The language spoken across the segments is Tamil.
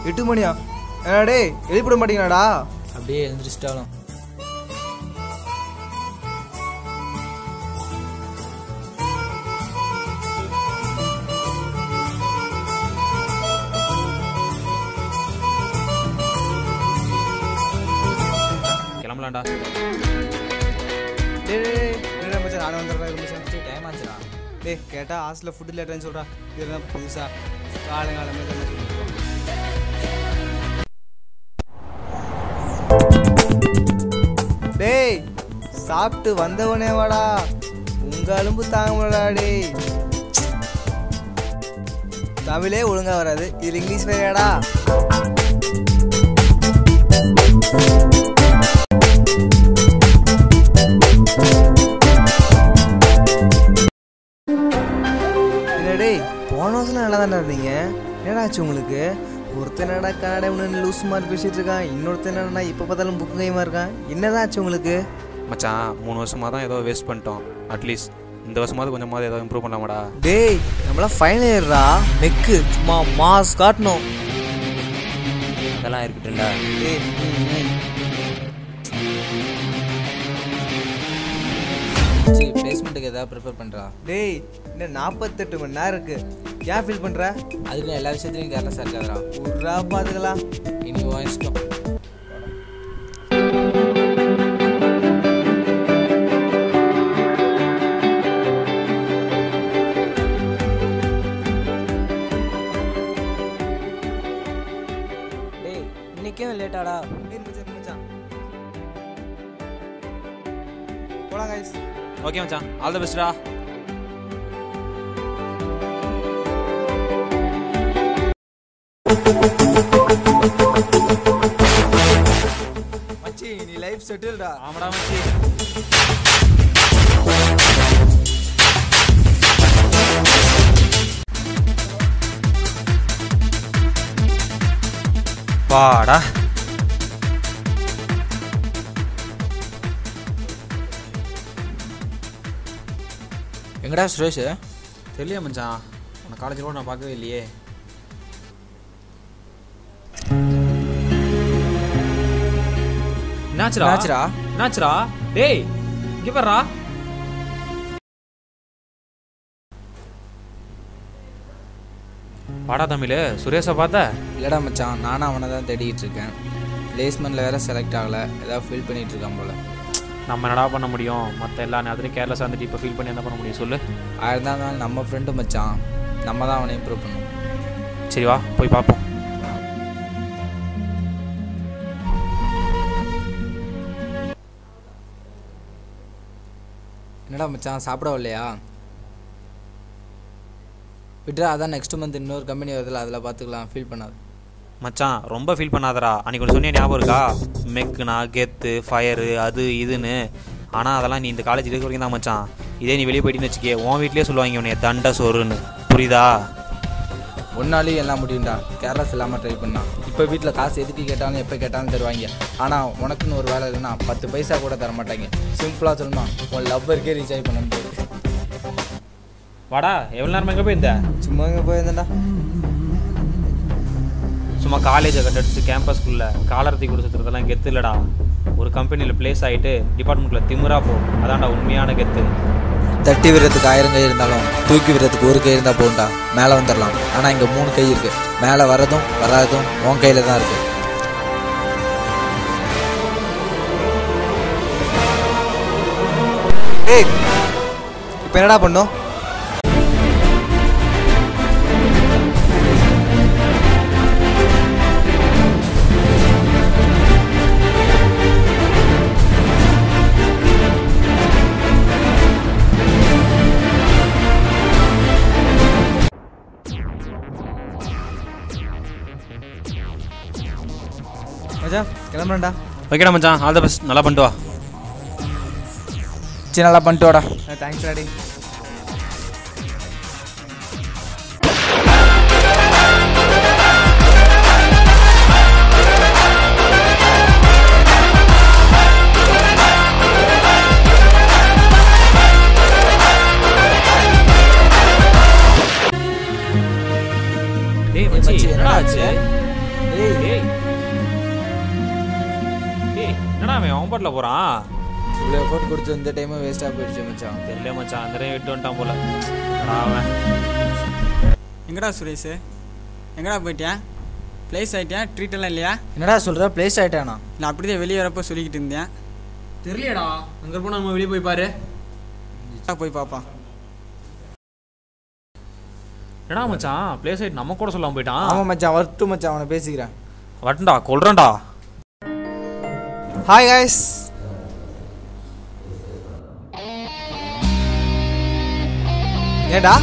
8 மணியா? என்னடா எழுப்பிட மாட்டீங்களாடா? அப்படியே எழுந்திரிச்சிட்டாலும் கிளம்பலாம்டா. நான் வந்துடுறேன். டைம் ஆச்சுடா. கேட்டா ஹாஸ்டலில் ஃபுட்டு லேட்டான்னு சொல்கிறா. இதுதான் புதுசா காலங்காலமே டேய் சாப்பிட்டு வந்தவனே வாடா, உங்க அலும்பு தாங்க முடியலடா. டேய் தமிழே ஒழுங்கா வராது, இது இங்கிலீஷ் வேறடா. டேய் போன வருஷம் நல்லா தானே இருந்தீங்க, என்னடாச்சு உங்களுக்கு? ஒருத்தர் என்னடா கனடா லூஸ் மாதிரி பேசிட்டு இருக்கான், இன்னொருத்தர் என்னடா இப்போ பார்த்தாலும் புக்கு கைமா இருக்கான். என்னதான் ஆச்சு உங்களுக்கு? மச்சான் 3 வருஷமாக தான் ஏதோ வேஸ்ட் பண்ணிட்டோம். அட்லீஸ்ட் இந்த வருஷமாவது கொஞ்சமாவது ஏதோ இம்ப்ரூவ் பண்ணலாமாடா. டேய் நம்மளாம் ஃபைனல் இயர்டா, நெக்கு சும்மா மாஸ் காட்டணும். அதெல்லாம் இருக்கட்டும்டா. பிளேஸ்மெண்ட்டுக்கு ஏதாவது ப்ரிப்பேர் பண்ணுறா? டேய் இன்னும் 48 மணி நேரம் இருக்கு, ஏன் ஃபீல் பண்ணுற? அதுக்கு எல்லா விஷயத்துலையும் கேர்லெஸ்ஸாக இருக்காதா? உர்ரா பார்த்துக்கலாம், இனி உன் இஷ்டம். டேய் இன்னைக்கும் லேட்டாடா? போலாம் கைஸ். ஓகே மச்சான், ஆல் தி பெஸ்ட்டா. மச்சி நீ லைஃப் செட்டில்டா. ஆமாடா மச்சி. வாடா. எங்கடா சுரேஷ்? தெரியல மச்சான், உன்னை காலேஜில் கூட நான் பார்க்கவே இல்லையே. என்னாச்சுடா? டேய் இங்க பாருடா. வாடா தமிழ், சுரேஷை பார்த்த? இல்லைடா மச்சான், நானும் அவனை தான் தேடிக்கிட்டு இருக்கேன். பிளேஸ்மெண்ட்டில் வேறு செலக்ட் ஆகலை, ஏதாவது ஃபீல் பண்ணிகிட்டு இருக்கான் போல். நம்ம என்னடா பண்ண முடியும்? மற்ற எல்லா நேரத்துலையும் கேர்லெஸ்ஸாக இருந்துட்டு இப்போ ஃபீல் பண்ணி என்ன பண்ண முடியும் சொல்லு? இருந்தாலும் நம்ம ஃப்ரெண்டு மச்சான், நம்ம தான் அவனை இம்ப்ரூவ் பண்ணணும். சரி வா போய் பார்ப்போம். என்னடா மச்சான் சாப்பிட வரலையா? விட்ரா, அதான் நெக்ஸ்ட் மந்த் இன்னொரு கம்பெனி வருதுல, அதில் பார்த்துக்கலாம், ஃபீல் பண்ணாது. மச்சான் ரொம்ப ஃபீல் பண்ணாதடா. அன்றைக்கி ஒன்று சொன்னியா ஞாபகம் இருக்கா? மெக்குனா கெத்து ஃபயரு அது இதுன்னு. ஆனால் அதெல்லாம் நீ இந்த காலேஜ் இருக்க வரைக்கும் தான் மச்சான். இதே நீ வெளியே போயிட்டுன்னு வச்சுக்கே, உன் வீட்லேயே சொல்லுவாங்க உன்னைய தண்டை சோறுன்னு. புரியுதா? ஒன்னாலையும் எல்லாம் முடியும்டா. கேர்லெஸ் இல்லாமல் ட்ரை பண்ணான். இப்போ வீட்டில் காசு எதுக்கு கேட்டாலும் எப்போ கேட்டாலும் தருவாங்க. ஆனால் உனக்குன்னு ஒரு வேலை இல்லைன்னா 10 பைசா கூட தர மாட்டாங்க. சிம்பிளாக சொல்லணும், உன் லவ்வருக்கே ரீசார்ஜ் பண்ண முடியாது. வாடா, எவ்வளோ நேரம் எங்கே போயிருந்த? சும்மா இங்கே போயிருந்தேன்டா. சும்மா காலேஜை கட்டடிச்சு கேம்பஸ்குள்ளே காலரத்தி கூட சுற்றுறதெல்லாம் கெத்து இல்லைடா. ஒரு கம்பெனியில் ப்ளேஸ் ஆகிட்டு டிபார்ட்மெண்ட்டில் திமுறா போ, அதான்டா உண்மையான கெத்து. தட்டி விடுறதுக்கு 1000 கை இருந்தாலும் தூக்கி விடுறதுக்கு ஒரு கை இருந்தால் போகும்டா. மேலே வந்துடலாம். ஆனால் இங்கே 3 கை இருக்குது. மேலே வரதும் வராதும் உன் கையில் தான் இருக்குது. ஏய் இப்போ என்னடா பண்ணோம்? மச்சான் கிளம்புறேன்டா. ஓகேடா மச்சான், ஆல் தி பெஸ்ட். நல்லா பண்ணிட்டு வா. சரி நல்லா பண்ணிட்டு வாடா. Thanks daddy. டேய் மச்சி என்னடா ஆச்சு? அவன் பாட்டில் போகிறான். இவ்வளோ எஃபோர்ட் கொடுத்து இந்த டைமும் வேஸ்ட்டாக போயிடுச்சு மச்சான். தெரியல மச்சான், அந்த டைம் விட்டு வந்துட்டான் போல. அவன் எங்கடா சுரேஷ், எங்கடா போயிட்டியா? ப்ளேஸ் ஆகிட்டியா? ட்ரீட் எல்லாம் இல்லையா? என்னடா சொல்கிற, பிளேஸ் ஆகிட்டானா? இல்லை அப்படியே வெளியே வரப்போ சொல்லிக்கிட்டு இருந்தேன். தெரியலடா, அங்கே போனால் நம்ம வெளியே போய் பாரு. போய் பாப்பா. என்னடா மச்சான் பிளேஸ் ஆகிட்டு நம்ம கூட சொல்லாமல் போயிட்டான். ஆமாம் மச்சான், வரட்டும் மச்சான், அவனை பேசிக்கிறேன். வரட்டா, கொல்றேன்டா. Hi guys. ஏடா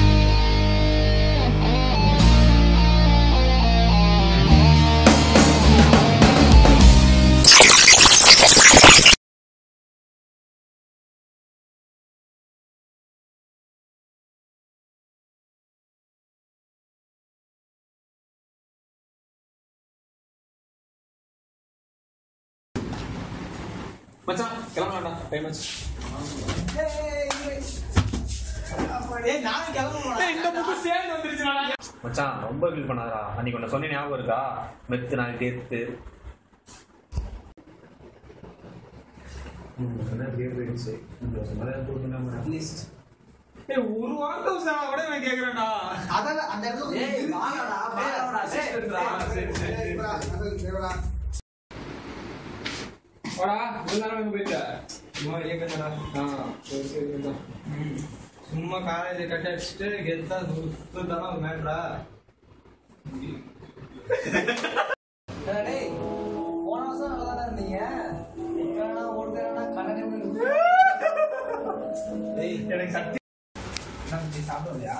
மச்சான் கிளம்பலாம்டா, டைம் ஆச்சு. மச்சான் ரொம்ப ஃபீல் பண்ணாதடா. அன்னைக்கு ஒன்று சொன்ன ஞாபகம் இருக்கா? மெத்து நான் தேர்த்து ஒரு வாரம் கூட நான் கேட்கறேன்டா. சும்மா காலேஜ் கட்ட அடிச்சுட்டு கெத்தா சுத்தான ஒரு மேட்ரா. போன வருஷம் நல்லா தானே இருந்தீங்க. எனக்கு சக்தி சாப்பிடலையா?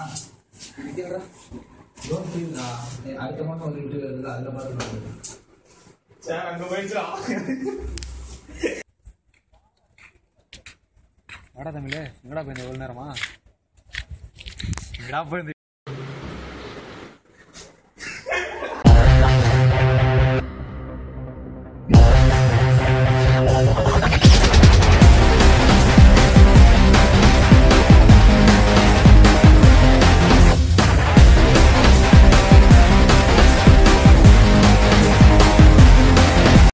அடுத்த மாதம் வந்து விட்டு வருது, அதில் பார்த்து சார் அங்கே போயிடுச்சா? வாடா தமிழ், எங்கடா போயிருந்த எவ்வளோ நேரமா? எங்கடா போயிருந்த